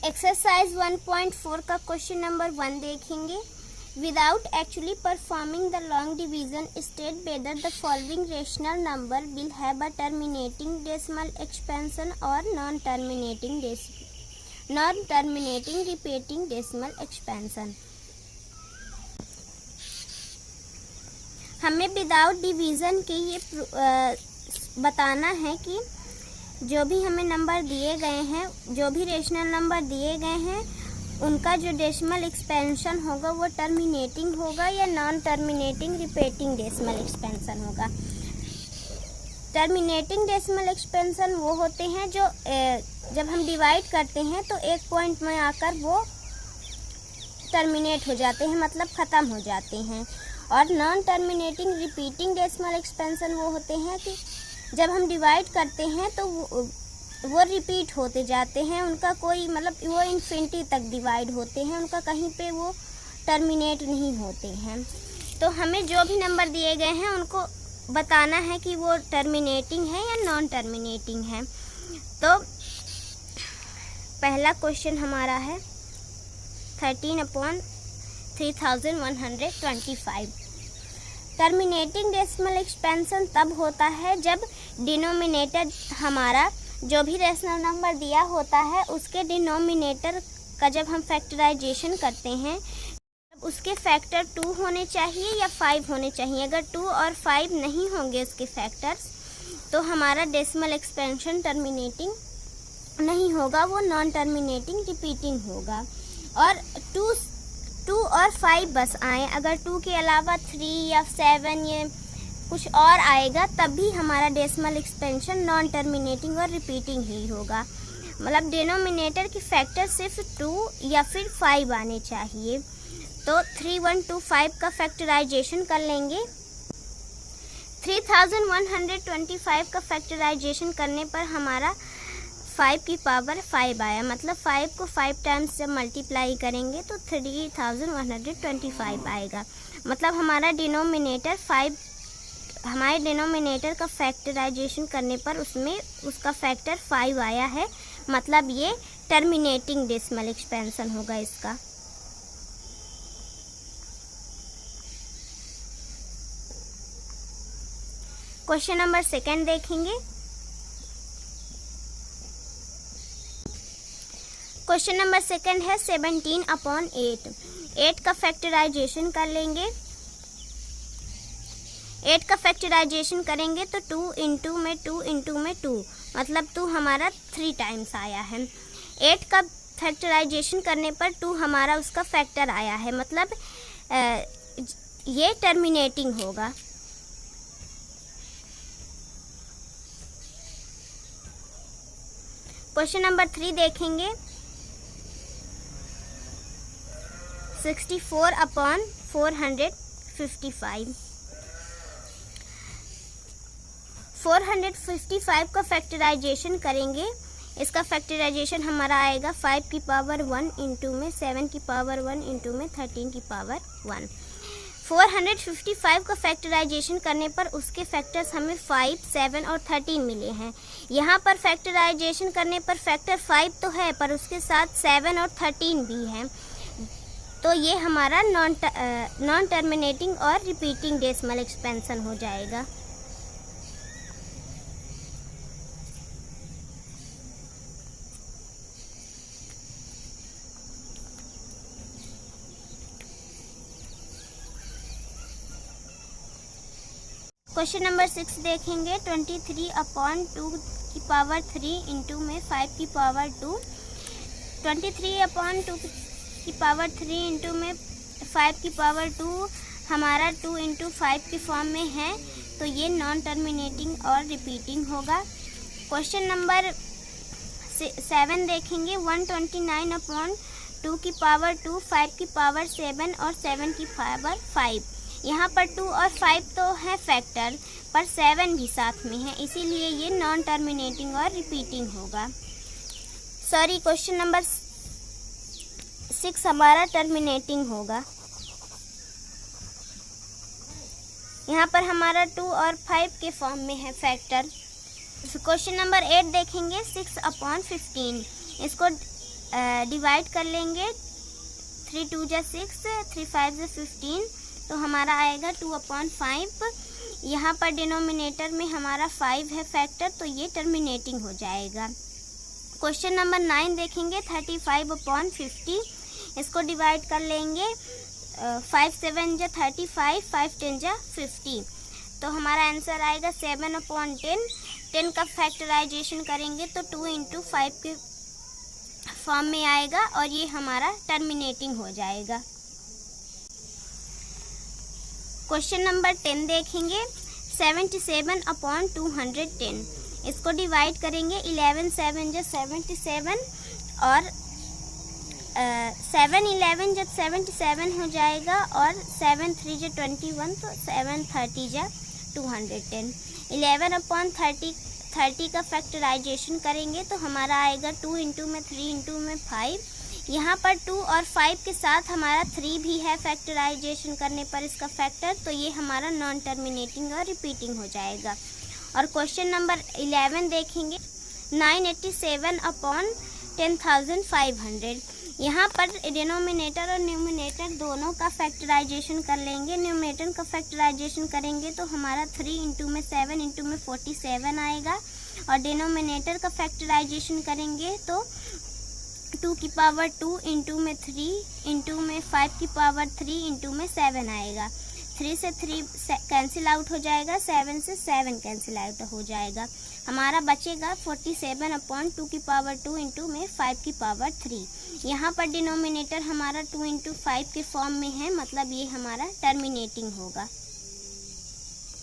Exercise 1.4 का question number 1 देखेंगे। Without actually performing the long division state whether the following rational number will have a terminating decimal expansion और non terminating repeating decimal expansion. हमें without division के ये बताना है कि जो भी हमें नंबर दिए गए हैं, जो भी रेशनल नंबर दिए गए हैं, उनका जो डेसिमल एक्सपेंशन होगा वो टर्मिनेटिंग होगा या non terminating repeating decimal expansion होगा। टर्मिनेटिंग डेसिमल एक्सपेंशन वो होते हैं जो जब हम डिवाइड करते हैं तो एक पॉइंट में आकर वो टर्मिनेट हो जाते हैं, मतलब ख़त्म हो जाते हैं। और non terminating repeating decimal expansion वो होते हैं कि जब हम डिवाइड करते हैं तो वो रिपीट होते जाते हैं, उनका कोई मतलब वो इन्फिनिटी तक डिवाइड होते हैं, उनका कहीं पे वो टर्मिनेट नहीं होते हैं। तो हमें जो भी नंबर दिए गए हैं उनको बताना है कि वो टर्मिनेटिंग है या नॉन टर्मिनेटिंग है। तो पहला क्वेश्चन हमारा है 13/3125। टर्मिनेटिंग डेसिमल एक्सपेंशन तब होता है जब डिनोमिनेटर हमारा जो भी रेशनल नंबर दिया होता है उसके डिनोमिनेटर का जब हम फैक्टराइजेशन करते हैं उसके फैक्टर 2 होने चाहिए या 5 होने चाहिए। अगर 2 और 5 नहीं होंगे उसके फैक्टर्स तो हमारा डेसिमल एक्सपेंशन टर्मिनेटिंग नहीं होगा, वो नॉन टर्मिनेटिंग रिपीटिंग होगा। और 2 और 5 बस आए, अगर 2 के अलावा 3 या 7 ये कुछ और आएगा तब भी हमारा डेसिमल एक्सपेंशन नॉन टर्मिनेटिंग और रिपीटिंग ही होगा। मतलब डिनोमिनेटर की फैक्टर सिर्फ 2 या फिर 5 आने चाहिए। तो 3125 का फैक्टराइजेशन कर लेंगे। 3125 का फैक्टराइजेशन करने पर हमारा 5 की पावर 5 आया, मतलब 5 को 5 टाइम्स जब मल्टीप्लाई करेंगे तो 3125 आएगा। मतलब हमारा डिनोमिनेटर 5, हमारे डिनोमिनेटर का फैक्टराइजेशन करने पर उसमें उसका फैक्टर 5 आया है, मतलब ये टर्मिनेटिंग डेसिमल एक्सपेंशन होगा इसका। क्वेश्चन नंबर 2 देखेंगे। क्वेश्चन नंबर 2 है 17/8। 8 का फैक्टराइजेशन कर लेंगे। 8 का फैक्टराइजेशन करेंगे तो 2 इंटू में 2 मतलब 2 हमारा 3 टाइम्स आया है। 8 का फैक्टराइजेशन करने पर 2 हमारा उसका फैक्टर आया है, मतलब ये टर्मिनेटिंग होगा। क्वेश्चन नंबर 3 देखेंगे। 64/455। 455 का फैक्टराइजेशन करेंगे। इसका फैक्टराइजेशन हमारा आएगा 5 की पावर 1 इंटू में 7 की पावर 1 इंटू में 13 की पावर 1। 455 का फैक्टराइजेशन करने पर उसके फैक्टर्स हमें 5, 7 और 13 मिले हैं। यहाँ पर फैक्टराइजेशन करने पर फैक्टर 5 तो है पर उसके साथ 7 और 13 भी हैं, तो ये हमारा नॉन टर्मिनेटिंग और रिपीटिंग डेसिमल एक्सपेंशन हो जाएगा। क्वेश्चन नंबर 6 देखेंगे। 23/2 इंटू में 5 की पावर 2। 23/2 की पावर 3 इंटू में 5 की पावर 2 हमारा 2 इंटू 5 की फॉर्म में है, तो ये नॉन टर्मिनेटिंग और रिपीटिंग होगा। क्वेश्चन नंबर 7 देखेंगे। 129/2 की पावर 2, 5 की पावर 7 और 7 की पावर 5। यहाँ पर 2 और 5 तो है फैक्टर, पर 7 भी साथ में है, इसीलिए ये नॉन टर्मिनेटिंग और रिपीटिंग होगा। सॉरी, क्वेश्चन नंबर 6 हमारा टर्मिनेटिंग होगा। यहाँ पर हमारा 2 और 5 के फॉर्म में है फैक्टर। क्वेश्चन नंबर 8 देखेंगे। 6/15 इसको डिवाइड कर लेंगे, 3 2 जा 6, 3 5 जा 15, तो हमारा आएगा 2/5। यहाँ पर डिनोमिनेटर में हमारा 5 है फैक्टर, तो ये टर्मिनेटिंग हो जाएगा। क्वेश्चन नंबर 9 देखेंगे, 35/50, इसको डिवाइड कर लेंगे, 5 7 जा 35, 5 10 जा 50, तो हमारा आंसर आएगा 7/10। 10 का फैक्टराइजेशन करेंगे तो 2 × 5 के फॉर्म में आएगा और ये हमारा टर्मिनेटिंग हो जाएगा। क्वेश्चन नंबर 10 देखेंगे, 77/210, इसको डिवाइड करेंगे, 11 7 जा 77 और 7 11 जब 77 हो जाएगा और 7 3 जा 21, तो 7 30 जा 210। 11/30 का फैक्टराइजेशन करेंगे तो हमारा आएगा 2 × में 3 × में 5। यहाँ पर 2 और 5 के साथ हमारा 3 भी है फैक्टराइजेशन करने पर इसका फैक्टर, तो ये हमारा नॉन टर्मिनेटिंग और रिपीटिंग हो जाएगा। और क्वेश्चन नंबर 11 देखेंगे, 987/10,500, यहाँ पर डिनोमिनेटर और न्यूमिनेटर दोनों का फैक्टराइजेशन कर लेंगे। न्यूमिनेटर का फैक्टराइजेशन करेंगे तो हमारा 3 × में 7 × में 47 आएगा, और डिनोमिनेटर का फैक्टराइजेशन करेंगे तो 2 की पावर 2 × में 3 × में 5 की पावर 3 × में 7 आएगा। 3 से 3 कैंसिल आउट हो जाएगा, 7 से 7 कैंसिल आउट हो जाएगा, हमारा बचेगा 47/2 की पावर 2 × में 5 की पावर 3। यहाँ पर डिनोमिनेटर हमारा 2 × 5 के फॉर्म में है, मतलब ये हमारा टर्मिनेटिंग होगा।